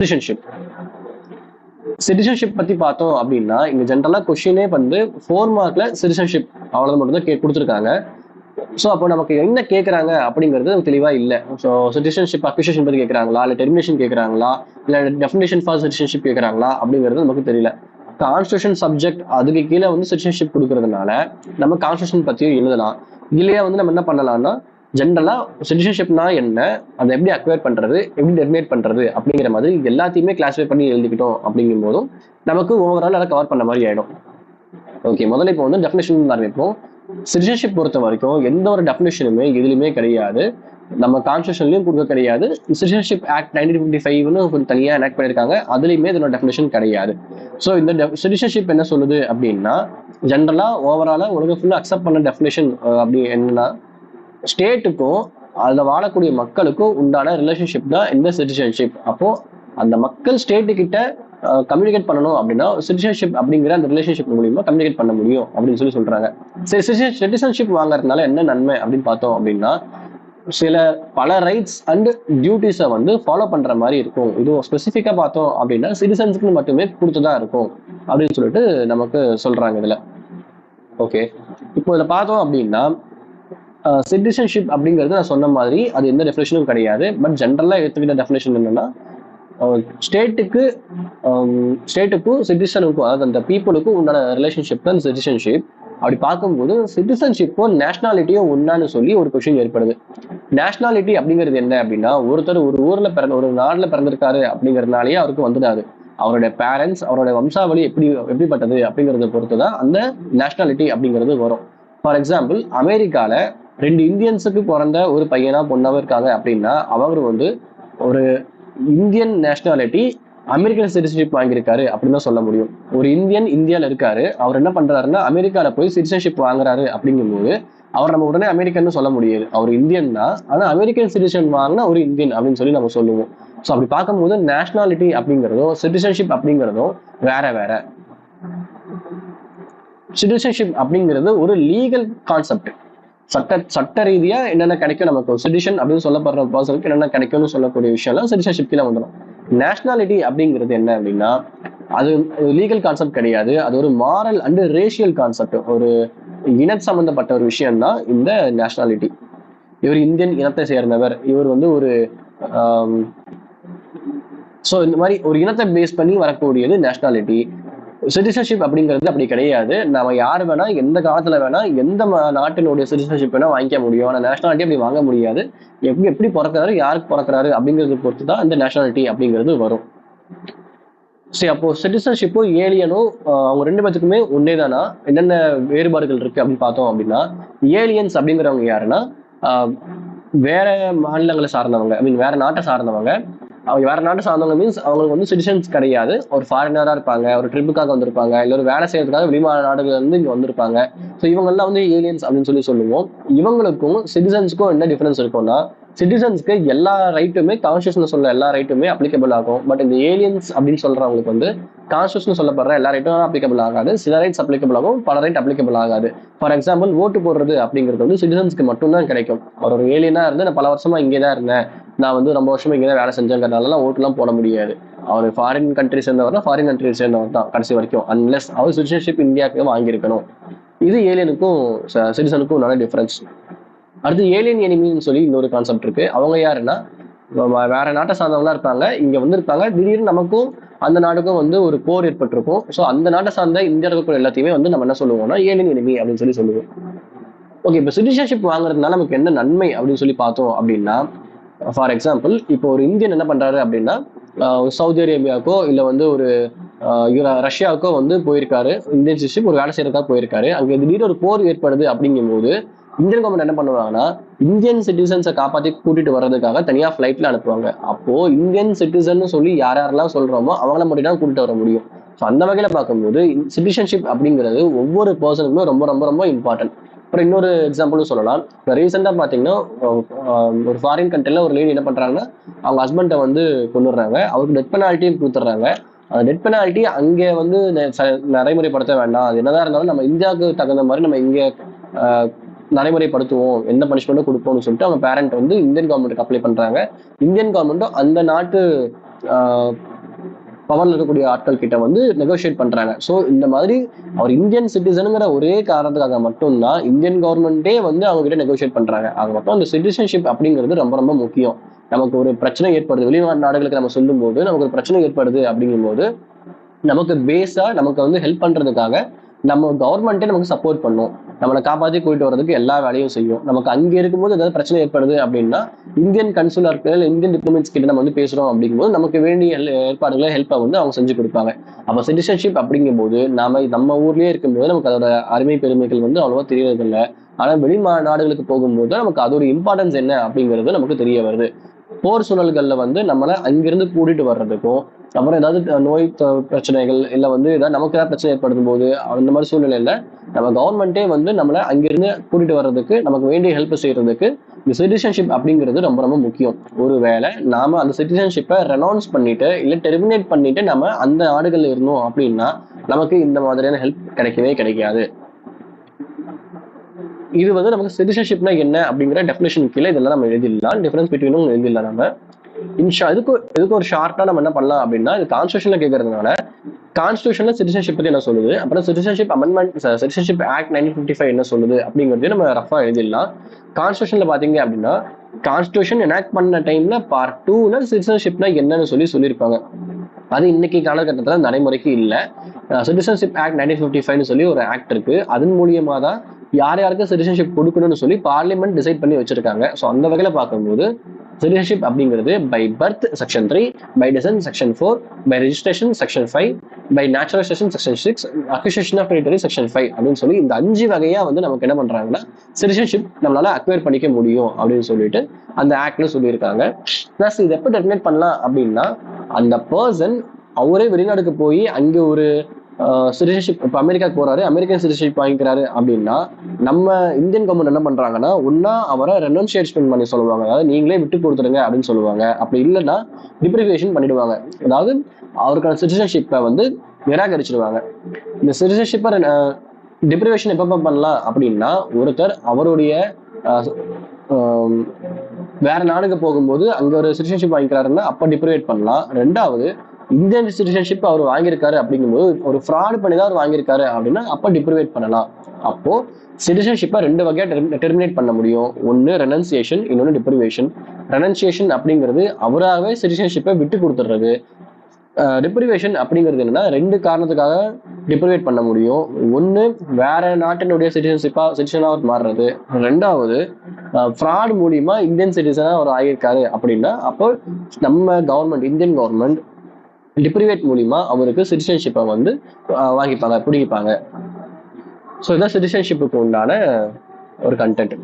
Citizenship. Citizenship பத்தி பார்த்தோம் அப்படின்னா இங்க ஜென்ரலா கொஸ்டினே வந்து 4 மார்க்ல சிட்டிசன்ஷிப் அவ்வளவு மட்டும் தான் கொடுத்துருக்காங்க. ஸோ அப்போ நமக்கு என்ன கேட்கறாங்க அப்படிங்கிறது தெளிவா இல்லை. ஸோ சிட்டிசன்ஷிப் அக்விசிஷன் பத்தி கேட்கறாங்களா, இல்லை டெர்மினேஷன் கேட்கறாங்களா, இல்லை டெஃபினேஷன் ஃபார் சிட்டிசன்ஷிப் கேட்கறாங்களா அப்படிங்கிறது நமக்கு தெரியல. கான்ஸ்டியூஷன் சப்ஜெக்ட் அதுக்கு கீழே வந்து சிட்டிசன்ஷிப் கொடுக்கறதுனால நம்ம கான்ஸ்டியூஷன் பத்தியும் எழுதலாம். இதுலயே வந்து நம்ம என்ன பண்ணலாம்னா ஜென்ரலா சிட்டிசன்ஷிப்னா என்ன, அதை எப்படி அக்வயர் பண்றது, எப்படி டெர்மினேட் பண்றது அப்படிங்கிற மாதிரி எல்லாத்தையுமே கிளாஸிஃபை பண்ணி எழுதிக்கிட்டோம் அப்படிங்கும் போதும் நமக்கு ஓவரால் அதை கவர் பண்ண மாதிரி ஆயிடும். ஓகே, முதல்ல இப்போ வந்து டெஃபினேஷன் ஆரம்பிப்போம். சிட்டிசன்ஷிப் பொறுத்த வரைக்கும் எந்த ஒரு டெஃபினேஷனுமே எதுலையுமே கிடையாது, நம்ம கான்ஸ்டியூஷன்லயும் கொடுக்க கிடையாது. சிட்டிசன்ஷிப் ஆக்ட் 1955 கொஞ்சம் தனியா எனாக்ட் பண்ணியிருக்காங்க, அதுலயுமே இதோட டெஃபினேஷன் கிடையாது. ஸோ இந்த சிட்டிசன்ஷிப் என்ன சொல்லுது அப்படின்னா ஜென்ரலா ஓவராலா உலகம் ஃபுல்லா அக்செப்ட் பண்ண டெஃபினேஷன் அப்படி என்னன்னா ஸ்டேட்டுக்கும் அதுல வாழக்கூடிய மக்களுக்கும் உண்டான ரிலேஷன்ஷிப் தான் இந்த சிட்டிசன்ஷிப். அப்போ அந்த மக்கள் ஸ்டேட்டு கிட்ட கம்யூனிகேட் பண்ணணும் அப்படின்னா சிட்டிசன்ஷிப் அப்படிங்கிற அந்த ரிலேஷன்ஷிப் மூலியமா கம்யூனிகேட் பண்ண முடியும் அப்படின்னு சொல்றாங்க. சரி, சிட்டிசன்ஷிப் வாங்குறதுனால என்ன நன்மை அப்படின்னு பார்த்தோம் அப்படின்னா பல ரைட்ஸ் அண்ட் டியூட்டிஸை வந்து ஃபாலோ பண்ற மாதிரி இருக்கும். இது ஸ்பெசிஃபிக்கா பார்த்தோம் அப்படின்னா சிட்டிசன்ஸ்க்கு மட்டுமே கொடுத்துதான் இருக்கும் அப்படின்னு சொல்லிட்டு நமக்கு சொல்றாங்க இதுல. ஓகே, இப்போ இதுல பார்த்தோம் அப்படின்னா சிட்டிசன்ஷிப் அப்படிங்கிறது நான் சொன்ன மாதிரி அது எந்த டெஃபினேஷனும் கிடையாது. பட் ஜென்ரலா எடுத்துக்கிட்ட டெஃபினேஷன் என்னன்னா ஸ்டேட்டுக்கும் சிட்டிசனுக்கும், அதாவது அந்த பீப்புளுக்கும் உண்டான ரிலேஷன்ஷிப் தான் சிட்டிசன்ஷிப். அப்படி பார்க்கும்போது சிட்டிசன்ஷிப்பும் நேஷனாலிட்டியும் ஒன்னான்னு சொல்லி ஒரு கொஸ்டின் ஏற்படுது. நேஷனாலிட்டி அப்படிங்கிறது என்ன அப்படின்னா ஒருத்தர் ஒரு ஊர்ல ஒரு நாடுல பிறந்திருக்காரு அப்படிங்கிறதுனாலேயே அவருக்கு வந்துடாது. அவருடைய பேரண்ட்ஸ், அவருடைய வம்சாவளி எப்படிப்பட்டது அப்படிங்கிறத பொறுத்துதான் அந்த நேஷனாலிட்டி அப்படிங்கிறது வரும். ஃபார் எக்ஸாம்பிள், அமெரிக்கால 2 இந்தியன்ஸுக்கு பிறந்த ஒரு பையனா பொண்ணாவும் இருக்காங்க அப்படின்னா அவர் வந்து ஒரு இந்தியன் நேஷனாலிட்டி அமெரிக்கன் சிட்டிசன்ஷிப் வாங்கியிருக்காரு அப்படின்னு தான் சொல்ல முடியும். ஒரு இந்தியன் இந்தியால இருக்காரு, அவர் என்ன பண்றாருன்னா அமெரிக்கால போய் சிட்டிசன்ஷிப் வாங்குறாரு அப்படிங்கும்போது அவர் நம்ம உடனே அமெரிக்கன்னு சொல்ல முடியாது. அவர் இந்தியன் தான், ஆனா அமெரிக்கன் சிட்டிசன் வாங்கினா ஒரு இந்தியன் அப்படின்னு சொல்லி நம்ம சொல்லுவோம். ஸோ அப்படி பார்க்கும்போது நேஷனாலிட்டி அப்படிங்கிறதும் சிட்டிசன்ஷிப் அப்படிங்கிறதும் வேற வேற. சிட்டிசன்ஷிப் அப்படிங்கிறது ஒரு லீகல் கான்செப்ட். சட்ட ரீதியா என்னென்ன கிடைக்கும் நமக்கு சிட்டிசன் அப்படின்னு சொல்லப்படுற பர்சனுக்கு என்னென்ன கிடைக்கும்னு சொல்லக்கூடிய விஷயம்லாம் சிட்டிசன்ஷிப் கீழே வந்துடும். நேஷனாலிட்டி அப்படிங்கிறது என்ன அப்படின்னா அது லீகல் கான்செப்ட் கிடையாது, அது ஒரு மாரல் அண்ட் ரேஷியல் கான்செப்ட், ஒரு இன சம்பந்தப்பட்ட ஒரு விஷயம் தான் இந்த நேஷனாலிட்டி. இவர் இந்தியன் இனத்தை சேர்ந்தவர், இவர் வந்து ஒரு ஸோ இந்த மாதிரி ஒரு இனத்தை பேஸ் பண்ணி வரக்கூடியது நேஷனாலிட்டி. சிட்டிசன்ஷிப் அப்படிங்கிறது அப்படி கிடையாது. நம்ம யார் வேணா எந்த காலத்துல வேணா எந்த நாட்டினுடைய சிட்டிசன்ஷிப் வேணா வாங்கிக்க முடியும். ஆனா நேஷனாலிட்டி அப்படி வாங்க முடியாது. எப்படி பிறக்கிறாரு, யாருக்கு பிறக்கிறாரு அப்படிங்கிறது பொறுத்து தான் இந்த நேஷனாலிட்டி அப்படிங்கிறது வரும். சரி, அப்போ சிட்டிசன்ஷிப்பும் ஏலியனும் அவங்க 2 பேத்துக்குமே ஒன்னே தானா, என்னென்ன வேறுபாடுகள் இருக்கு அப்படின்னு பார்த்தோம் அப்படின்னா ஏலியன்ஸ் அப்படிங்கிறவங்க யாருன்னா வேற மாநிலங்களை சார்ந்தவங்க, ஐ மீன் வேற நாட்டை சார்ந்தவங்க. அவங்க வேற நாட்டை சார்ந்தவங்க மீன்ஸ் அவங்களுக்கு வந்து சிட்டிசன்ஸ் கிடையாது, ஒரு ஃபாரினரா இருப்பாங்க, ஒரு ட்ரிப்புக்காக வந்திருப்பாங்க, இல்லை ஒரு வேலை செய்யறதுக்காக வெளிநாடுகள் இருந்து இங்க வந்திருப்பாங்க. ஸோ இவங்கெல்லாம் வந்து ஏலியன்ஸ் அப்படின்னு சொல்லுவோம். இவங்களுக்கும் சிட்டிசன்ஸ்க்கும் என்ன டிஃபரன்ஸ் இருக்கும்னா சிட்டிசன்ஸ்க்கு எல்லா ரைட்டுமே கான்ஸ்டியூஷன் சொல்ல எல்லா ரைட்டுமே அப்ளிகபிள் ஆகும். பட் இந்த ஏலியன்ஸ் அப்படின்னு சொல்றவங்களுக்கு வந்து கான்ஸ்டியூஷன் சொல்லப்படுற எல்லா ரைட்டும் அப்ளிகபிள் ஆகாது. சில ரைட்ஸ் அப்ளிகபிள் ஆகும், பல ரைட் அப்ளிகபிள் ஆகாது. ஃபார் எக்ஸாம்பிள், ஓட்டு போடுறது அப்படிங்கிறது வந்து சிட்டிசன்ஸ்க்கு மட்டும்தான் கிடைக்கும். ஒரு ஏலியனா இருந்து நான் பல வருஷமா இங்கே தான் இருந்தேன், நான் வந்து ரொம்ப வருஷமா இங்கே தான் வேலை செஞ்சேங்கிறதுனால ஓட்டுலாம் போட முடியாது. அவர் ஃபாரின் கண்ட்ரி சேர்ந்தவர்னா ஃபாரின் கண்ட்ரி சேர்ந்தவர் தான் கடைசி வரைக்கும், அன்லெஸ் அவர் சிட்டிசன்ஷிப் இந்தியாவுக்கு வாங்கியிருக்கணும். இது ஏலியனுக்கும் சிட்டிசனுக்கும் நல்ல டிஃபரன்ஸ். அடுத்து ஏலியன் எனிமின்னு சொல்லி இன்னொரு கான்செப்ட் இருக்கு. அவங்க யாருன்னா வேற நாட்டை சார்ந்தவங்களா இருப்பாங்க, இங்க வந்திருப்பாங்க, திடீர்னு நமக்கும் அந்த நாட்டுக்கும் வந்து ஒரு போர் ஏற்பட்டிருக்கும். ஸோ அந்த நாட்டை சார்ந்த இந்தியாவுக்கு எல்லாத்தையுமே வந்து நம்ம என்ன சொல்லுவோம்னா ஏலியன் எனிமி அப்படின்னு சொல்லுவோம். ஓகே, இப்போ சிட்டிசன்ஷிப் வாங்குறதுனால நமக்கு என்ன நன்மை அப்படின்னு சொல்லி பார்த்தோம் அப்படின்னா ஃபார் எக்ஸாம்பிள், இப்போ ஒரு இந்தியன் என்ன பண்றாரு அப்படின்னா சவுதி அரேபியாவுக்கோ இல்லை வந்து ஒரு ரஷ்யாவுக்கோ வந்து போயிருக்காரு, இந்தியன் சிட்டிசன்ஷிப் ஒரு வேலை செய்யறதுக்காக போயிருக்காரு. அங்கே திடீர்னு ஒரு போர் ஏற்படுது அப்படிங்கும் போது இந்தியன் கவர்மெண்ட் என்ன பண்ணுவாங்கன்னா இந்தியன் சிட்டிசன்ஸை காப்பாற்றி கூட்டிட்டு வர்றதுக்காக தனியா ஃபிளைட்ல அனுப்புவாங்க. அப்போ இந்தியன் சிட்டிசன் சொல்லி யாரெல்லாம் சொல்றோமோ அவங்கள மட்டும் தான் கூட்டிட்டு வர முடியும். ஸோ அந்த வகையில பார்க்கும்போது சிட்டிசன்ஷிப் அப்படிங்கிறது ஒவ்வொரு பர்சனுக்குமே ரொம்ப ரொம்ப ரொம்ப இம்பார்ட்டன்ட். அப்புறம் இன்னொரு எக்ஸாம்பிளும் சொல்லலாம். இப்போ ரீசெண்டாக பார்த்தீங்கன்னா ஒரு ஃபாரின் கண்ட்ரில ஒரு லேடி என்ன பண்றாங்கன்னா அவங்க ஹஸ்பண்டை வந்து கொண்டுடுறாங்க, அவருக்கு டெத் பெனால்ட்டியும் கொடுத்துட்றாங்க. அந்த டெத் பெனால்ட்டி அங்கே வந்து நடைமுறைப்படுத்த வேண்டாம், அது என்னதான் இருந்தாலும் நம்ம இந்தியாவுக்கு தகுந்த மாதிரி நம்ம இங்கே நடைமுறைப்படுத்துவோம், எந்த பனிஷ்மெண்ட்டும் கொடுப்போம்னு சொல்லிட்டு அவங்க பேரண்ட் வந்து இந்தியன் கவர்மெண்ட்டுக்கு அப்ளை பண்றாங்க. இந்தியன் கவர்மெண்ட்டும் அந்த நாட்டு பவர்ல இருக்கக்கூடிய ஆட்கள் கிட்ட வந்து நெகோஷியேட் பண்றாங்க. ஸோ இந்த மாதிரி அவர் இந்தியன் சிட்டிசனுங்கிற ஒரே காரணத்துக்காக மட்டும்தான் இந்தியன் கவர்மெண்டே வந்து அவங்க கிட்ட நெகோஷியேட் பண்றாங்க. ஆக மொத்தம் அந்த சிட்டிசன்ஷிப் அப்படிங்கிறது ரொம்ப ரொம்ப முக்கியம். நமக்கு ஒரு பிரச்சனை ஏற்படுது, வெளிநாட்டு நாடுகளுக்கு நம்ம சொல்லும் போது நமக்கு ஒரு பிரச்சனை ஏற்படுது அப்படிங்கும்போது நமக்கு பேஸா நமக்கு வந்து ஹெல்ப் பண்றதுக்காக நம்ம கவர்மெண்ட்டே நமக்கு சப்போர்ட் பண்ணும், நம்மளை காப்பாற்றி கூட்டிட்டு வர்றதுக்கு எல்லா வேலையும் செய்யும். நமக்கு அங்கே இருக்கும்போது ஏதாவது பிரச்சனை ஏற்படுது அப்படின்னா இந்தியன் கன்சுலர்கள், இந்தியன் டிப்ளமேட்ஸ் கிட்ட நம்ம வந்து பேசுறோம் அப்படிங்கும்போது நமக்கு வேண்டிய ஏற்பாடுகளை ஹெல்ப்பை வந்து அவங்க செஞ்சு கொடுப்பாங்க. அப்போ சிட்டிசன்ஷிப் அப்படிங்கும்போது நம்ம ஊர்லயே இருக்கும்போது நமக்கு அதோட அருமை பெருமைகள் வந்து அவ்வளவா தெரியறது இல்லை. ஆனா வெளி நாடுகளுக்கு போகும்போது நமக்கு அதோட இம்பார்ட்டன்ஸ் என்ன அப்படிங்கிறது நமக்கு தெரிய வருது. போர் சூழல்கள்ல வந்து நம்மளை அங்கிருந்து கூட்டிட்டு வர்றதுக்கும், அப்புறம் ஏதாவது நோய் பிரச்சனைகள் இல்ல வந்து ஏதாவது நமக்கு ஏதாவது பிரச்சனை ஏற்படும் போது அந்த மாதிரி சூழ்நிலையில நம்ம கவர்மெண்ட்டே வந்து நம்மளை அங்கிருந்து கூட்டிட்டு வர்றதுக்கு, நமக்கு வேண்டிய ஹெல்ப் செய்யறதுக்கு இந்த சிட்டிசன்ஷிப் அப்படிங்கிறது ரொம்ப ரொம்ப முக்கியம். ஒருவேளை நாம அந்த சிட்டிசன்ஷிப்பை ரெனௌன்ஸ் பண்ணிட்டு இல்ல டெர்மினேட் பண்ணிட்டு நம்ம அந்த நாடுகள்ல இருந்தோம் அப்படின்னா நமக்கு இந்த மாதிரியான ஹெல்ப் கிடைக்கவே கிடைக்காது. இது வந்து நமக்கு சிட்டிசன்ஷிப்னா என்ன அப்படிங்கிற டெஃபினேஷன் கீழே இதெல்லாம் நம்ம எழுதிடலாம். டிஃபரன்ஸ் பிட்வீனும் எழுதிடலாம். நம்ம இதுக்கு ஒரு ஷார்ட்டா நம்ம என்ன பண்ணலாம் அப்படின்னா, இது கான்ஸ்டியூஷன்ல கேட்கறதுனால கான்ஸ்டியூஷன்ல சிட்டிசன்ஷிப் பத்தி என்ன சொல்லுது, அப்புறம் சிட்டிசன்ஷிப் அமெண்ட்மெண்ட், சிட்டிசன்ஷிப் ஆக்ட் 1955 என்ன சொல்லுது அப்படிங்கிறது நம்ம ரஃபா எழுதிடலாம். கான்ஸ்டியூஷன்ல பாத்தீங்க அப்படின்னா கான்ஸ்டியூஷன் எனாக்ட் பண்ண டைம்ல பார்ட் 2ல சிட்டிசன்ஷிப்னா என்னன்னு சொல்லியிருப்பாங்க. அது இன்னைக்கு காலகட்டத்தில் நடைமுறைக்கு இல்லை. சிட்டிசன்ஷிப் ஆக்ட் 1955 சொல்லி ஒரு ஆக்ட் இருக்கு. அதன் மூலியமா தான் யார் யாருக்கு சிட்டிசன்ஷிப் கொடுக்கணும்னு சொல்லி பார்லிமெண்ட் டிசைட் பண்ணி வச்சிருக்காங்க. ஸோ அந்த வகையில பார்க்கும்போது சிட்டிசன்ஷிப் அப்படிங்கிறது by birth section 3, by descent section 4, by registration section 5, by naturalization section 6, acquisition of territory section 5 அப்படின்னு சொல்லி இந்த 5 வகையா வந்து நமக்கு என்ன பண்றாங்கன்னா சிட்டிசன்ஷிப் நம்மளால அக்வயர் பண்ணிக்க முடியும் அப்படின்னு சொல்லிட்டு அந்த ஆக்ட்ல சொல்லியிருக்காங்க. பிளஸ் இது எப்போ டெர்மினேட் பண்ணலாம் அப்படின்னா, அந்த பர்சன் அவரே வெளிநாடுக்கு போய் அங்க ஒரு சிட்டிசன்ஷிப், இப்போ அமெரிக்காவுக்கு போறாரு, அமெரிக்கன் சிட்டிசன்ஷிப் வாங்கிக்கிறாரு அப்படின்னா நம்ம இந்தியன் கவர்மெண்ட் என்ன பண்றாங்கன்னா, ஒன்னா அவரை ரெனன்சியேஷன் பண்ணி சொல்லுவாங்க, அதாவது நீங்களே விட்டு கொடுத்துருங்க அப்படின்னு சொல்லுவாங்க. அப்படி இல்லைன்னா டிப்ரிவேஷன் பண்ணிடுவாங்க, அதாவது அவருக்கான சிட்டிசன்ஷிப்பை வந்து நிராகரிச்சிடுவாங்க. இந்த சிட்டிசன்ஷிப்பை டிப்ரிவேஷன் எப்ப பண்ணலாம் அப்படின்னா, ஒருத்தர் அவருடைய வேற நாடுக்கு போகும்போது அங்க ஒரு சிட்டிசன்ஷிப் வாங்கிக்கிறாருன்னா அப்ப டிப்ரிவேட் பண்ணலாம். ரெண்டாவது, இந்தியன் சிட்டிசன்ஷிப் அவர் வாங்கியிருக்காரு அப்படிங்கும்போது ஒரு ஃப்ராட் பண்ணி தான் அவர் வாங்கியிருக்காரு அப்படின்னா அப்ப டிப்ரிவேட் பண்ணலாம். அப்போ சிட்டிசன்ஷிப்பை 2 வகையா டெர்மினேட் பண்ண முடியும். ஒன்னு ரெனன்சியேஷன், இன்னொன்னு டிப்ரிவேஷன். ரெனன்சியேஷன் அப்படிங்கிறது அவராகவே சிட்டிசன்ஷிப்பை விட்டு கொடுத்துடுறது. டிப்ரிவேஷன் அப்படிங்கிறது என்னன்னா 2 காரணத்துக்காக டிப்ரிவேட் பண்ண முடியும். ஒன்னு, வேற நாட்டினுடைய சிட்டிசனா அவர் மாறுறது. ரெண்டாவது, ஃப்ராட் மூலியமா இந்தியன் சிட்டிசனா அவர் ஆகியிருக்காரு அப்படின்னா அப்போ நம்ம கவர்மெண்ட், இந்தியன் கவர்மெண்ட் டிப்ரிவேட் மூலியமா அவருக்கு சிட்டிசன்ஷிப்பை வந்து பிடிப்பாங்க. ஸோ இதான் சிட்டிசன்ஷிப்புக்கு உண்டான ஒரு கண்டென்ட்.